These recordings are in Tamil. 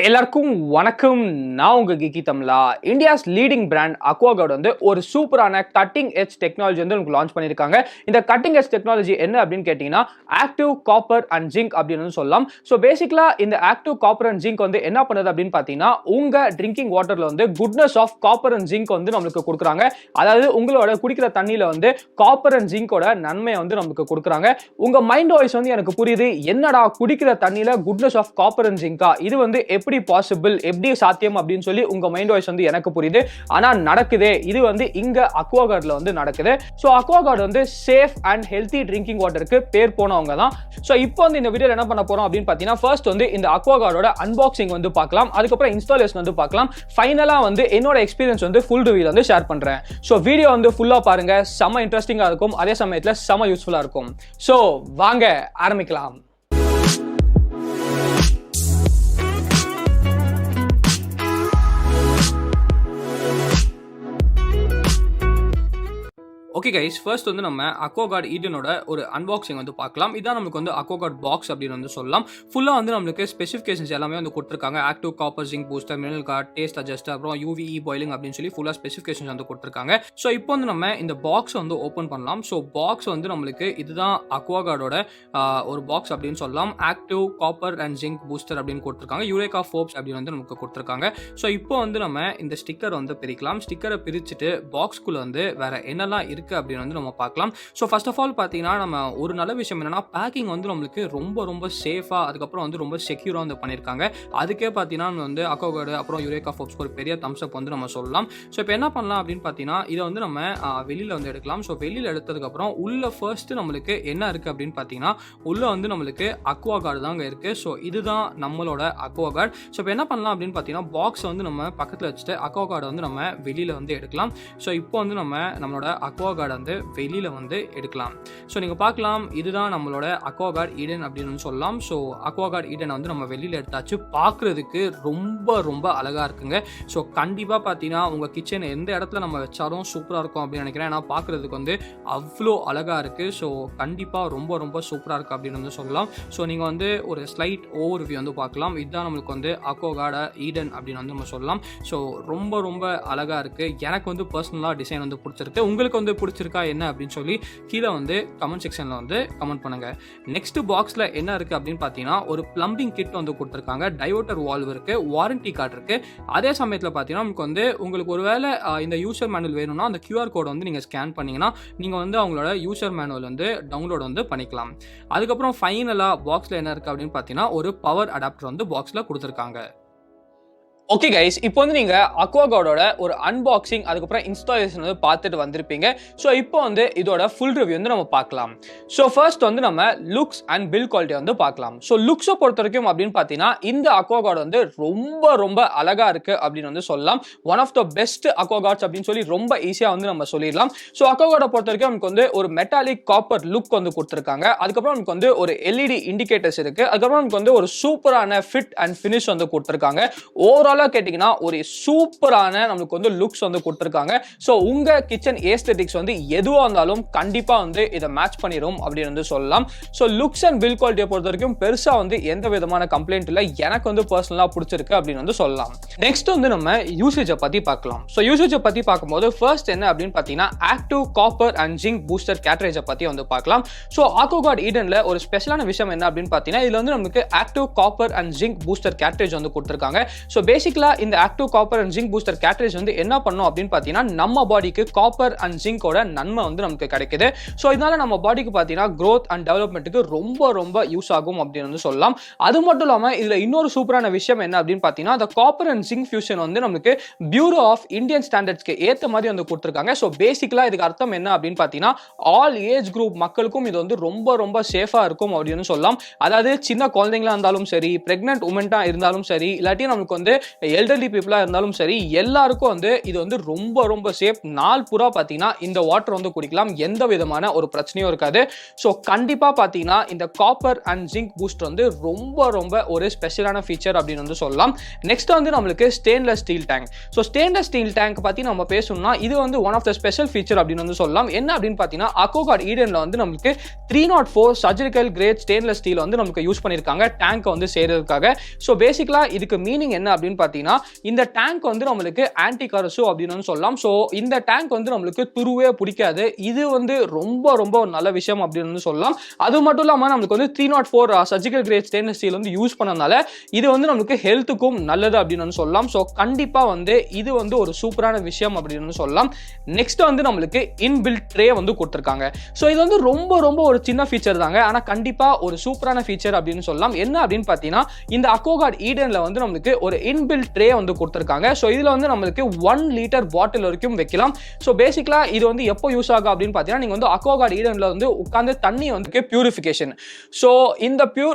எல்லாருக்கும் வணக்கம். நான் உங்க கீகிதம்லா. இந்தியாஸ் லீடிங் பிராண்ட் அக்வாகார்ட் வந்து ஒரு சூப்பரான கட்டிங் எட்ஜ் டெக்னாலஜி வந்து உங்களுக்கு லான்ச் பண்ணியிருக்காங்க. இந்த கட்டிங் எட்ஜ் டெக்னாலஜி என்ன அப்படின்னு கேட்டீங்கன்னா ஆக்டிவ் காப்பர் அண்ட் ஜிங்க் அப்படின்னு சொல்லலாம். ஸோ பேசிக்கலா இந்த ஆக்டிவ் காப்பர் அண்ட் ஜிங்க் வந்து என்ன பண்ணுது அப்படின்னு பார்த்தீங்கன்னா உங்க ட்ரிங்கிங் வாட்டர்ல வந்து goodness of copper and zinc வந்து நம்மளுக்கு கொடுக்குறாங்க. அதாவது உங்களோட குடிக்கிற தண்ணியில வந்து காப்பர் அண்ட் ஜிங்கோட நன்மையை வந்து நம்மளுக்கு கொடுக்குறாங்க. உங்க மைண்ட் வாய்ஸ் வந்து எனக்கு புரியுது, என்னடா குடிக்கிற தண்ணியில goodness of copper and Jirga, இது வந்து எப்படி பாசிபிள், எப்படி சாத்தியம் அப்படின்னு சொல்லி உங்க மைண்ட் வாய்ஸ் வந்து எனக்கு புரியுது. ஆனா நடக்குதே, இது வந்து இங்க அக்வாகார்ட்ல வந்து நடக்குது. சோ அக்வாகார்ட் வந்து சேஃப் அண்ட் ஹெல்தி ட்ரிங்கிங் வாட்டருக்கு பேர் போனவங்க தான். சோ இப்போ வந்து இந்த வீடியோல என்ன பண்ண போறோம் அப்படின்னு பாத்தீங்கன்னா ஃபர்ஸ்ட் வந்து இந்த அக்வாகார்டோட அன்பாக்சிங் வந்து பார்க்கலாம். அதுக்கப்புறம் இன்ஸ்டாலேஷன் வந்து பார்க்கலாம். ஃபைனலா வந்து என்னோட எக்ஸ்பீரியன்ஸ் வந்து ஃபுல் ரிவ்யூ வந்து ஷேர் பண்றேன். சோ வீடியோ வந்து ஃபுல்லா பாருங்க, செம இன்ட்ரெஸ்டிங்கா இருக்கும், அதே சமயத்துல செம யூஸ்ஃபுல்லா இருக்கும். சோ வாங்க ஆரம்பிக்கலாம். ஓகே கைஸ், ஃபர்ஸ்ட் வந்து நம்ம அக்வாகார்ட் ஈடனோட ஒரு அன்பாக்சிங் வந்து பார்க்கலாம். இதான் நமக்கு வந்து அக்வாகார்ட் பாக்ஸ் அப்படின்னு வந்து சொல்லலாம். ஃபுல்லாக வந்து நம்மளுக்கு ஸ்பெசிஃபிகேஷன்ஸ் எல்லாமே வந்து கொடுத்துருக்காங்க. Active copper zinc booster, mineral card, taste adjuster, அப்புறம் யூவிஇ பாயிலிங் அப்படின்னு சொல்லி ஃபுல்லாக ஸ்பெசிஃபிகேஷன்ஸ் வந்து கொடுத்துருக்காங்க. ஸோ இப்போ வந்து நம்ம இந்த பாக்ஸ் வந்து ஓப்பன் பண்ணலாம். ஸோ பாக்ஸ் வந்து நம்மளுக்கு இதுதான் அக்வாகார்டோட ஒரு பாக்ஸ் அப்படின்னு சொல்லலாம். Active copper and zinc booster அப்படின்னு கொடுத்துருக்காங்க. யூரேகா ஃபோப்ஸ் அப்படின்னு வந்து நமக்கு கொடுத்துருக்காங்க. ஸோ இப்போ வந்து நம்ம இந்த ஸ்டிக்கர் வந்து பிரிக்கலாம். ஸ்டிக்கரை பிரிச்சுட்டு பாக்ஸ்குள்ள வந்து வேற என்னெல்லாம் இருக்கு அப்படின்னு வந்து நம்ம பார்க்கலாம். ஸோ ஃபர்ஸ்ட் ஆஃப் ஆல் பார்த்தீங்கன்னா நம்ம ஒரு நல்ல விஷயம் என்னன்னா பேக்கிங் வந்து நம்மளுக்கு ரொம்ப சேஃபா, அதுக்கப்புறம் வந்து ரொம்ப செக்யூரா வந்து பண்ணியிருக்காங்க. அதுக்கே பார்த்தீங்கன்னா நம்ம வந்து அக்வாகார்டு அப்புறம் யூரேகா ஃபோப்ஸ்க்கு ஒரு பெரிய தம்ஸ் அப் வந்து நம்ம சொல்லலாம். ஸோ இப்போ என்ன பண்ணலாம் அப்படின்னு பார்த்தீங்கன்னா இதை வந்து நம்ம வெளியில வந்து எடுக்கலாம். ஸோ வெளியில எடுத்ததுக்கப்புறம் உள்ள ஃபர்ஸ்ட் நம்மளுக்கு என்ன இருக்கு அப்படின்னு பார்த்தீங்கன்னா உள்ள வந்து நம்மளுக்கு அக்வாகார்டு தாங்க இருக்கு. ஸோ இதுதான் நம்மளோட அக்வாகார்டு. ஸோ இப்போ என்ன பண்ணலாம் அப்படின்னு பார்த்தீங்கன்னா பாக்ஸ் வந்து நம்ம பக்கத்தில் வச்சுட்டு அக்வாகார்டை வந்து நம்ம வெளியில வந்து எடுக்கலாம். ஸோ இப்போ வந்து நம்மளோட அக்வாகார்டை வந்து வெளியில வந்து எடுக்கலாம். ஸோ நீங்க பார்க்கலாம், இதுதான் நம்மளோட அக்வாகார்ட் ஈடன் அப்படின்னு சொல்லலாம். ஸோ அக்வாகார்ட் ஈடனை வந்து நம்ம வெளியில எடுத்தாச்சு. பார்க்கறதுக்கு ரொம்ப அழகா இருக்குங்க. ஸோ கண்டிப்பா பார்த்தீங்கன்னா உங்க கிச்சன் எந்த இடத்துல நம்ம வச்சாலும் சூப்பரா இருக்கும் அப்படின்னு நினைக்கிறேன். ஏன்னா பார்க்கறதுக்கு வந்து அவ்வளோ அழகா இருக்கு. ஸோ கண்டிப்பா ரொம்ப சூப்பரா இருக்கு அப்படின்னு வந்து சொல்லலாம். ஸோ நீங்க வந்து ஒரு ஸ்லைட் ஓவர் வியூ வந்து பார்க்கலாம். இதுதான் நம்மளுக்கு வந்து அக்வாகார்ட் ஈடன் அப்படின்னு வந்து நம்ம சொல்லலாம். ஸோ ரொம்ப அழகா இருக்கு. எனக்கு வந்து பர்சனலா டிசைன் வந்து பிடிச்சிருக்கு. உங்களுக்கு வந்து பிடிச்சிருக்கா என்ன அப்படின்னு சொல்லி கீழே வந்து கமெண்ட் செக்ஷன்ல வந்து கமெண்ட் பண்ணுங்க. நெக்ஸ்ட் பாக்ஸ்ல என்ன இருக்கு அப்படின்னு பார்த்தீங்கன்னா ஒரு பிளம்பிங் கிட் வந்து கொடுத்துருக்காங்க. டைவர்ட்டர் வால்வ் இருக்கு, வாரண்டி கார்டு இருக்கு. அதே சமயத்தில் பார்த்தீங்கன்னா உங்களுக்கு ஒருவேளை இந்த யூசர் மேனுவல் வேணும்னா அந்த QR கோட் வந்து நீங்க ஸ்கேன் பண்ணீங்கன்னா நீங்க வந்து அவங்களோட யூசர் மேனுவல் வந்து டவுன்லோட் வந்து பண்ணிக்கலாம். அதுக்கப்புறம் ஃபைனலா பாக்ஸ்ல என்ன இருக்கு அப்படின்னு பார்த்தீங்கன்னா ஒரு பவர் அடாப்டர் வந்து பாக்ஸ்ல கொடுத்துருக்காங்க. ஓகே கைஸ், இப்போ வந்து நீங்க அக்வாகார்டோட ஒரு அன்பாக்சிங் அதுக்கப்புறம் இன்ஸ்டாலேஷன் வந்து பார்த்துட்டு வந்திருப்பீங்க. ஸோ இப்போ வந்து இதோட ஃபுல் ரிவ்யூ வந்து நம்ம பார்க்கலாம். ஸோ ஃபர்ஸ்ட் வந்து நம்ம லுக்ஸ் அண்ட் பில்ட் குவாலிட்டி வந்து பார்க்கலாம். ஸோ லுக்ஸை பொறுத்த வரைக்கும் அப்படின்னு பார்த்தீங்கன்னா இந்த அக்வாகார்டு வந்து ரொம்ப அழகா இருக்கு அப்படின்னு வந்து சொல்லலாம். ஒன் ஆஃப் த பெஸ்ட் அக்வாகார்ட்ஸ் அப்படின்னு சொல்லி ரொம்ப ஈஸியா வந்து நம்ம சொல்லிடலாம். ஸோ அக்வாகார்டை பொறுத்த வரைக்கும் நமக்கு வந்து ஒரு மெட்டாலிக் காப்பர் லுக் வந்து கொடுத்துருக்காங்க. அதுக்கப்புறம் நமக்கு வந்து ஒரு LED இண்டிகேட்டர்ஸ் இருக்கு. அதுக்கப்புறம் நமக்கு வந்து ஒரு சூப்பரான ஃபிட் அண்ட் ஃபினிஷ் வந்து கொடுத்துருக்காங்க. ஓவரால் கேட்டீங்கன்னா ஒரு சூப்பரான நமக்கு வந்து லுக்ஸ் வந்து கொடுத்திருக்காங்க. சோ உங்க கிச்சன் ஏஸ்தெட்டிக்ஸ் வந்து எதுவா இருந்தாலும் கண்டிப்பா வந்து இத மேட்ச் பண்ணிரும் அப்படின்னு வந்து சொல்லலாம். சோ லுக்ஸ் அண்ட் பில்ட் குவாலிட்டியை பொறுத்த வரைக்கும் பெருசா வந்து எந்த விதமான கம்ப்ளைண்ட் இல்ல. எனக்கு வந்து பர்சனலா பிடிச்சிருக்கு அப்படின்னு வந்து சொல்லலாம். நெக்ஸ்ட் வந்து நம்ம யூசேஜை பத்தி பார்க்கலாம். சோ யூசேஜை பத்தி பார்க்கும்போது ஃபர்ஸ்ட் என்ன அப்படின்னு பாத்தீங்கன்னா active copper and zinc booster கேட்டரேஜை பத்தி வந்து பார்க்கலாம். சோ அக்வாகார்ட் ஈடன்ல ஒரு ஸ்பெஷலான விஷயம் என்ன அப்படின்னு பாத்தீங்கன்னா இதுல வந்து நமக்கு active copper and zinc booster cartridge வந்து கொடுத்திருக்காங்க. சோ பேசிக்கலா இந்த active copper and zinc booster cartridge வந்து என்ன பண்ணும் அப்படின்னு பாத்தீங்கன்னா நம்ம பாடிக்கு காப்பர் அண்ட் ஜிங்கோட நன்மை வந்து நமக்கு கிடைக்குது. சோ இதனால நம்ம பாடிக்கு பாத்தீங்கன்னா growth அண்ட் டெவலப்மெண்ட்டுக்கு ரொம்ப யூஸ் ஆகும் அப்படின்னு வந்து சொல்லலாம். அது மட்டும் இல்லாம இதுல இன்னொரு சூப்பரான விஷயம் என்ன அப்படின்னு பாத்தீங்கன்னா the copper and zinc fusion வந்து நமக்கு பியூரோ ஆஃப் இந்தியன் ஸ்டாண்டர்ட்ஸ்க்கு ஏத்த மாதிரி வந்து கொடுத்திருக்காங்க. சோ பேசிக்கலா இதுக்கு அர்த்தம் என்ன அப்படின்னு பாத்தீங்கன்னா ஆல் ஏஜ் குரூப் மக்களுக்கும் இது வந்து ரொம்ப சேஃபா இருக்கும் அப்படின்னு சொல்லலாம். அதாவது சின்ன குழந்தைங்களா இருந்தாலும் சரி, பிரெக்னன்ட் உமன்டா இருந்தாலும் சரி, இல்லாட்டி நமக்கு வந்து எல்டர்லி பீப்புளா இருந்தாலும் சரி எல்லாருக்கும் வந்து இது வந்து ரொம்ப ரொம்ப சேஃப். நாள் பூரா பார்த்தீங்கன்னா இந்த வாட்டர் வந்து குடிக்கலாம், எந்த விதமான ஒரு பிரச்சனையும் இருக்காது. ஸோ கண்டிப்பாக பார்த்தீங்கன்னா இந்த காப்பர் அண்ட் ஜிங்க் பூஸ்ட் வந்து ரொம்ப ரொம்ப ஒரு ஸ்பெஷலான ஃபீச்சர் அப்படின்னு வந்து சொல்லலாம். நெக்ஸ்ட் வந்து நம்மளுக்கு stainless steel tank. So stainless steel tank பற்றி நம்ம பேசணும்னா இது வந்து one of the special feature அப்படின்னு வந்து சொல்லலாம். என்ன அப்படின்னு பார்த்தீங்கன்னா அக்வாகார்ட் ஈடன்ல வந்து நம்மளுக்கு 304 சர்ஜிக்கல் கிரேட் ஸ்டெயின்லெஸ் ஸ்டீல் வந்து நமக்கு யூஸ் பண்ணியிருக்காங்க டேங்க் வந்து செய்யறதுக்காக. ஸோ பேசிக்கலாக இதுக்கு மீனிங் என்ன அப்படின்னு பார்த்தீங்கன்னா இந்த டேங்க் வந்து நம்மளுக்கு ஆன்டி கரசோ அப்படின்னு சொல்லலாம். ஸோ இந்த டேங்க் வந்து நம்மளுக்கு துருவே பிடிக்காது. இது வந்து ரொம்ப ரொம்ப ஒரு நல்ல விஷயம் அப்படின்னு சொல்லலாம். அது மட்டும் இல்லாமல் நம்மளுக்கு வந்து 304 சர்ஜிக்கல் கிரேட் ஸ்டெயின்லெஸ் ஸ்டீல் வந்து யூஸ் பண்ணனால இது வந்து நம்மளுக்கு ஹெல்த்துக்கும் நல்லது அப்படின்னு சொல்லலாம். ஸோ கண்டிப்பாக வந்து இது வந்து ஒரு சூப்பரான விஷயம் அப்படின்னு சொல்லலாம். நெக்ஸ்ட் வந்து நம்மளுக்கு இன்பில்ட் ட்ரே வந்து கொடுத்துருக்காங்க. ஸோ இது வந்து ரொம்ப ரொம்ப ஒரு சின்ன ஃபீச்சர் தாங்க, ஆனால் கண்டிப்பாக ஒரு சூப்பரான ஃபீச்சர் அப்படின்னு சொல்லலாம். என்ன அப்படின்னு பார்த்தீங்கன்னா இந்த அக்வாகார்ட் ஈடன்ல வந்து நம்மளுக்கு ஒரு இன்பில்ட் ட்ரே வந்து கொடுத்துருக்காங்க. ஸோ இதில் வந்து நம்மளுக்கு 1 லிட்டர் பாட்டில் வரைக்கும் வைக்கலாம். ஸோ பேசிக்கலாக இது வந்து எப்போ யூஸ் ஆகும் அப்படின்னு பார்த்தீங்கன்னா நீங்கள் வந்து அக்வாகார்ட் ஈடன்ல வந்து உட்காந்து தண்ணி வந்து பியூரிஃபிகேஷன். ஸோ இந்த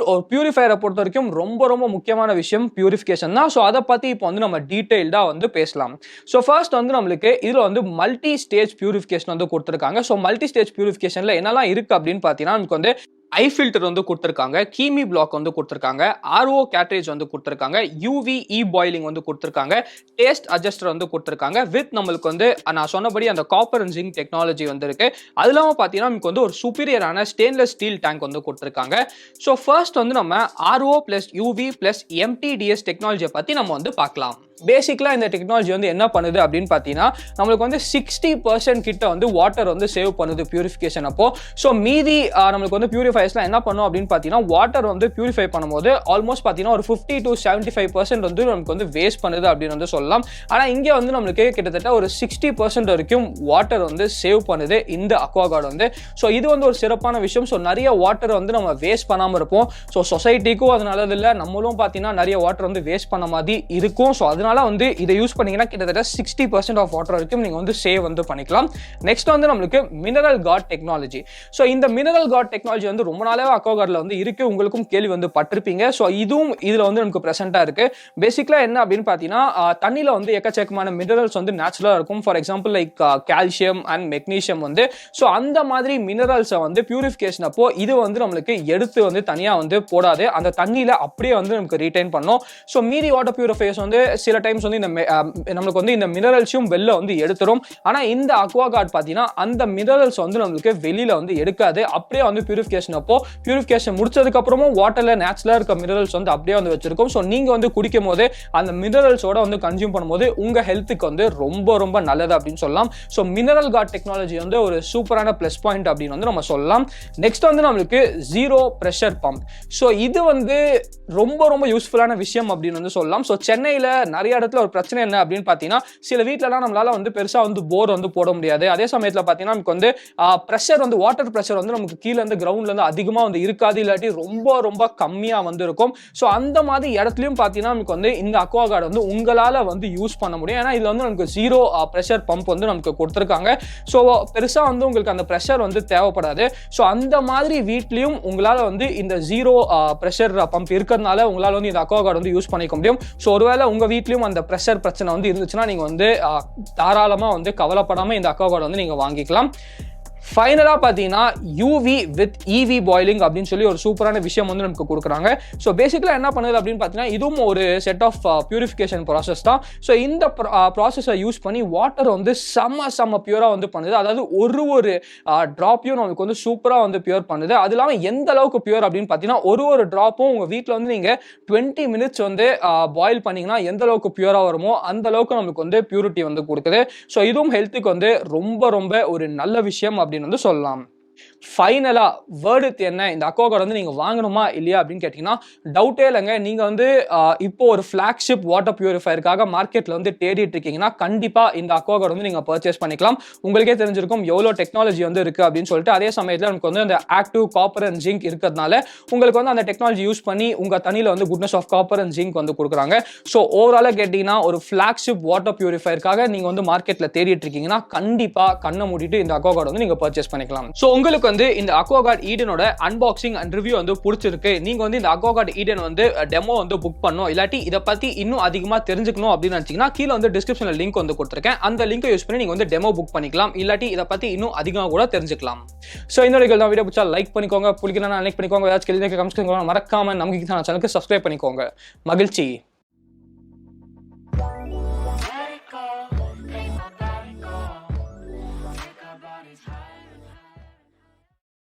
பியூரிஃபையரை பொறுத்த வரைக்கும் ரொம்ப ரொம்ப முக்கியமான விஷயம் பியூரிஃபிகேஷன் தான். ஸோ அதை பற்றி இப்போ வந்து நம்ம டீட்டெயில்டாக வந்து பேசலாம். ஸோ ஃபர்ஸ்ட் வந்து நம்மளுக்கு இதில் வந்து மல்டி ஸ்டேஜ் பியூரிஃபிகேஷன் வந்து கொடுத்துருக்காங்க. ஸோ மல்டி ஸ்டேஜ் பியூரிஃபிகேஷனில் என்னெல்லாம் இருக்குது அப்படின்னு பார்த்தீங்கன்னா நமக்கு வந்து ஐ ஃபில்டர் வந்து கொடுத்துருக்காங்க, கீமி பிளாக் வந்து கொடுத்துருக்காங்க, ஆர்ஓ கேட்ரேஜ் வந்து கொடுத்துருக்காங்க, யூவி பாயிலிங் வந்து கொடுத்துருக்காங்க, டேஸ்ட் அட்ஜஸ்டர் வந்து கொடுத்துருக்காங்க. வித் நம்மளுக்கு வந்து நான் சொன்னபடி அந்த காப்பர் அண்ட் ஜிங்க் டெக்னாலஜி வந்து இருக்கு. அது இல்லாமல் பார்த்தீங்கன்னா நமக்கு வந்து ஒரு சுப்பீரியரான ஸ்டெயின்லெஸ் ஸ்டீல் டேங்க் வந்து கொடுத்துருக்காங்க. ஸோ ஃபர்ஸ்ட் வந்து நம்ம ஆர்ஓ பிளஸ் யூவி பிளஸ் எம்டிடிஎஸ் டெக்னாலஜியை பற்றி நம்ம வந்து பார்க்கலாம். பேசிக்கலாக இந்த டெக்னாலஜி வந்து என்ன பண்ணுது அப்படின்னு பார்த்தீங்கன்னா நம்மளுக்கு வந்து 60% கிட்ட வந்து வாட்டர் வந்து சேவ் பண்ணுது பியூரிஃபிகேஷன் அப்போ. ஸோ மீதி நம்மளுக்கு வந்து பியூரிஃபைஸ்லாம் என்ன பண்ணும் அப்படின்னு பார்த்தீங்கன்னா வாட்டர் வந்து பியூரிஃபை பண்ணும்போது ஆல்மோஸ்ட் பார்த்தீங்கன்னா ஒரு 50 to 75% வந்து நமக்கு வந்து வேஸ்ட் பண்ணுது அப்படின்னு வந்து சொல்லலாம். ஆனால் இங்கே வந்து நம்மளுக்கு கிட்டத்தட்ட ஒரு 60% வரைக்கும் வாட்டர் வந்து சேவ் பண்ணுது இந்த அக்வாகார்ட் வந்து. ஸோ இது வந்து ஒரு சிறப்பான விஷயம். ஸோ நிறைய வாட்டர் வந்து நம்ம வேஸ்ட் பண்ணாமல் இருப்போம். ஸோ சொசைட்டிக்கும் அது நல்லதில்லை, நம்மளும் பார்த்தீங்கன்னா நிறைய வாட்டர் வந்து வேஸ்ட் பண்ண மாதிரி இருக்கும். ஸோ அதனால வந்து இதை யூஸ் பண்ணீங்கன்னா கிட்டத்தட்ட 60% ஆஃப் வாட்டர் வரைக்கும் நீங்க வந்து சேவ் வந்து பண்ணிக்கலாம். நெக்ஸ்ட் வந்து நம்மளுக்கு மினரல் கார்ட் டெக்னாலஜி. ஸோ இந்த மினரல் கார்ட் டெக்னாலஜி வந்து ரொம்ப நாளாவே அக்வாகார்ட்ல வந்து இருக்கு, உங்களுக்கும் கேள்வி வந்து பட்டிருப்பீங்க. ஸோ இதுவும் இதுல வந்து நமக்கு பிரசென்ட்டா இருக்கு. பேசிக்கலா என்ன அப்படின்னு பார்த்தீங்கன்னா தண்ணியில வந்து எக்கச்சக்கமான மினரல்ஸ் வந்து நேச்சுரலா இருக்கும். For example like calcium and magnesium வந்து. ஸோ அந்த மாதிரி மினரல்ஸை வந்து பியூரிஃபிகேஷன் அப்போ இது வந்து நம்மளுக்கு எடுத்து வந்து தனியா வந்து போடாது, அந்த தண்ணியில அப்படியே வந்து நமக்கு ரீடைன் பண்ணும். ஸோ மீதி வாட்டர் பியூரிஃபையர்ஸ் வந்து சில டைம்ஸ் வந்து இந்த நம்மளுக்கு வந்து இந்த மினரல்ஸையும் வெளில வந்து எடுத்துரும். ஆனா இந்த அக்வாகார்ட் பார்த்தீங்கன்னா அந்த மினரல்ஸ் வந்து நம்மளுக்கு வெளியில வந்து எடுக்காது, அப்படியே வந்து பியூரிஃபிகேஷன் அப்போ பியூரிஃபிகேஷன் முடிச்சதுக்கு அப்புறமும் வாட்டர்ல நேச்சுரலா இருக்க மினரல்ஸ் வந்து அப்படியே வந்து வச்சிருக்கும். ஸோ நீங்க வந்து குடிக்கும் போது அந்த மினரல்ஸோட வந்து கன்சியூம் பண்ணும்போது உங்க ஹெல்த்துக்கு வந்து ரொம்ப ரொம்ப நல்லது அப்படின்னு சொல்லலாம். ஸோ மினரல் கார்ட் டெக்னாலஜி வந்து ஒரு சூப்பரான பிளஸ் பாயிண்ட் அப்படின்னு வந்து நம்ம சொல்லலாம். நெக்ஸ்ட் வந்து நம்மளுக்கு ஜீரோ பிரஷர் பம்ப். ஸோ இது வந்து ரொம்ப ரொம்ப யூஸ்ஃபுல்லான விஷயம் அப்படின்னு வந்து சொல்லலாம். ஸோ சென்னையில நிறைய இடத்துல ஒரு பிரச்சனை என்ன அப்படின்னு பார்த்தீங்கன்னா சில வீட்டிலலாம் நம்மளால வந்து பெருசாக வந்து போர் வந்து போட முடியாது. அதே சமயத்தில் பார்த்தீங்கன்னா நமக்கு வந்து ப்ரெஷர் வந்து வாட்டர் ப்ரெஷர் வந்து நமக்கு கீழே இருந்து கிரவுண்ட்ல இருந்து அதிகமாக வந்து இருக்காது, இல்லாட்டி ரொம்ப ரொம்ப கம்மியாக வந்து இருக்கும். ஸோ அந்த மாதிரி இடத்துலையும் பார்த்தீங்கன்னா நமக்கு வந்து இந்த அக்வாகார்ட் வந்து உங்களால் வந்து யூஸ் பண்ண முடியும். ஏன்னா இதில் வந்து நமக்கு ஜீரோ ப்ரெஷர் பம்ப் வந்து நமக்கு கொடுத்துருக்காங்க. ஸோ பெருசாக வந்து உங்களுக்கு அந்த ப்ரெஷர் வந்து தேவைப்படாது. ஸோ அந்த மாதிரி வீட்லையும் உங்களால் வந்து இந்த ஜீரோ ப்ரெஷர் பம்ப் இருக்கிறதுனால உங்களால் வந்து இந்த அக்வாகார்ட் வந்து யூஸ் பண்ணிக்க முடியும். ஸோ ஒருவேளை உங்கள் வீட்லையும் அந்த ப்ரெஷர் பிரச்சனை வந்து இருந்துச்சுன்னா நீங்க வந்து தாராளமா வந்து கவலைப்படாம இந்த அக்வாகார்ட் வந்து நீங்க வாங்கிக்கலாம். ஃபைனலாக பார்த்தீங்கன்னா யூவி வித் இவி பாயிலிங் அப்படின்னு சொல்லி ஒரு சூப்பரான விஷயம் வந்து நமக்கு கொடுக்குறாங்க. ஸோ பேசிக்கலாக என்ன பண்ணுது அப்படின்னு பார்த்தீங்கன்னா இதுவும் ஒரு செட் ஆஃப் பியூரிஃபிகேஷன் ப்ராசஸ் தான். ஸோ இந்த ப்ராசஸை யூஸ் பண்ணி வாட்டர் வந்து செம்ம பியூராக வந்து பண்ணுது. அதாவது ஒரு ட்ராப்பையும் நமக்கு வந்து சூப்பராக வந்து பியூர் பண்ணுது. அது இல்லாமல் எந்த அளவுக்கு பியூர் அப்படின்னு பார்த்தீங்கன்னா ஒரு ட்ராப்பும் உங்கள் வீட்டில் வந்து நீங்கள் 20 மினிட்ஸ் வந்து பாயில் பண்ணிங்கன்னா எந்த அளவுக்கு பியூராக வருமோ அந்த அளவுக்கு நமக்கு வந்து பியூரிட்டி வந்து கொடுக்குது. ஸோ இதுவும் ஹெல்த்துக்கு வந்து ரொம்ப ரொம்ப ஒரு நல்ல விஷயம் அப்படின்னு வந்து சொல்லலாம். ஃபைனலா வேர்ட் என்ன, இந்த அக்வாகார்ட் வந்து நீங்க வாங்கணுமா இல்லையா அப்படின்னு கேட்டீங்கன்னா டவுட்டே இல்லைங்க. நீங்க வந்து இப்போ ஒரு ஃபிளாக்ஷிப் வாட்டர் பியூரிஃபையருக்காக மார்க்கெட்ல வந்து தேடிட்டு இருக்கீங்கன்னா கண்டிப்பா இந்த அக்வாகார்ட் வந்து நீங்க பர்ச்சேஸ் பண்ணிக்கலாம். உங்களுக்கே தெரிஞ்சிருக்கும் எவ்வளோ டெக்னாலஜி வந்து இருக்கு அப்படின்னு சொல்லிட்டு. அதே சமயத்தில் நமக்கு வந்து அந்த ஆக்டிவ் காப்பர் அண்ட் ஜிங்க் இருக்கிறதுனால உங்களுக்கு வந்து அந்த டெக்னாலஜி யூஸ் பண்ணி உங்க தண்ணியில வந்து goodness of copper and zinc வந்து கொடுக்குறாங்க. ஸோ ஓவராலாக கேட்டீங்கன்னா ஒரு ஃபிளாக்ஷிப் வாட்டர் பியூரிஃபையருக்காக நீங்க வந்து மார்க்கெட்ல தேடிட்டு இருக்கீங்கன்னா கண்டிப்பா கண்ணை மூடிட்டு இந்த அக்வாகார்ட் வந்து நீங்க பர்ச்சேஸ் பண்ணிக்கலாம். ஸோ உங்களுக்கு வந்து இந்த Aquaguard ஈடனோட அன்பாக்சிங் அண்ட் ரிவ்யூ வந்து பிடிச்சிருக்கு, நீங்க வந்து இந்த Aquaguard ஈடன் வந்து டெமோ வந்து புக் பண்ணணும், இல்லாட்டி இதை பத்தி இன்னும் அதிகமா தெரிஞ்சுக்கணும் அப்படின்னு நினைச்சீங்கன்னா கீழே வந்து டிஸ்கிரிப்ஷன்ல லிங்க் வந்து கொடுத்துருக்கேன். அந்த லிங்கை யூஸ் பண்ணி நீங்க வந்து டெமோ புக் பண்ணிக்கலாம், இல்லாட்டி இதை பத்தி இன்னும் அதிகமா கூட தெரிஞ்சுக்கலாம். சோ இந்த வீடியோ பிடிச்சா லைக் பண்ணிக்கோங்க, பிடிக்கலன்னா லைக் பண்ணிக்கோங்க, ஏதாச்சும் கேள்வி கமெண்ட்ஸ் மறக்காம நம்ம சேனலுக்கு சப்ஸ்கிரைப் பண்ணிக்கோங்க. மகிழ்ச்சி.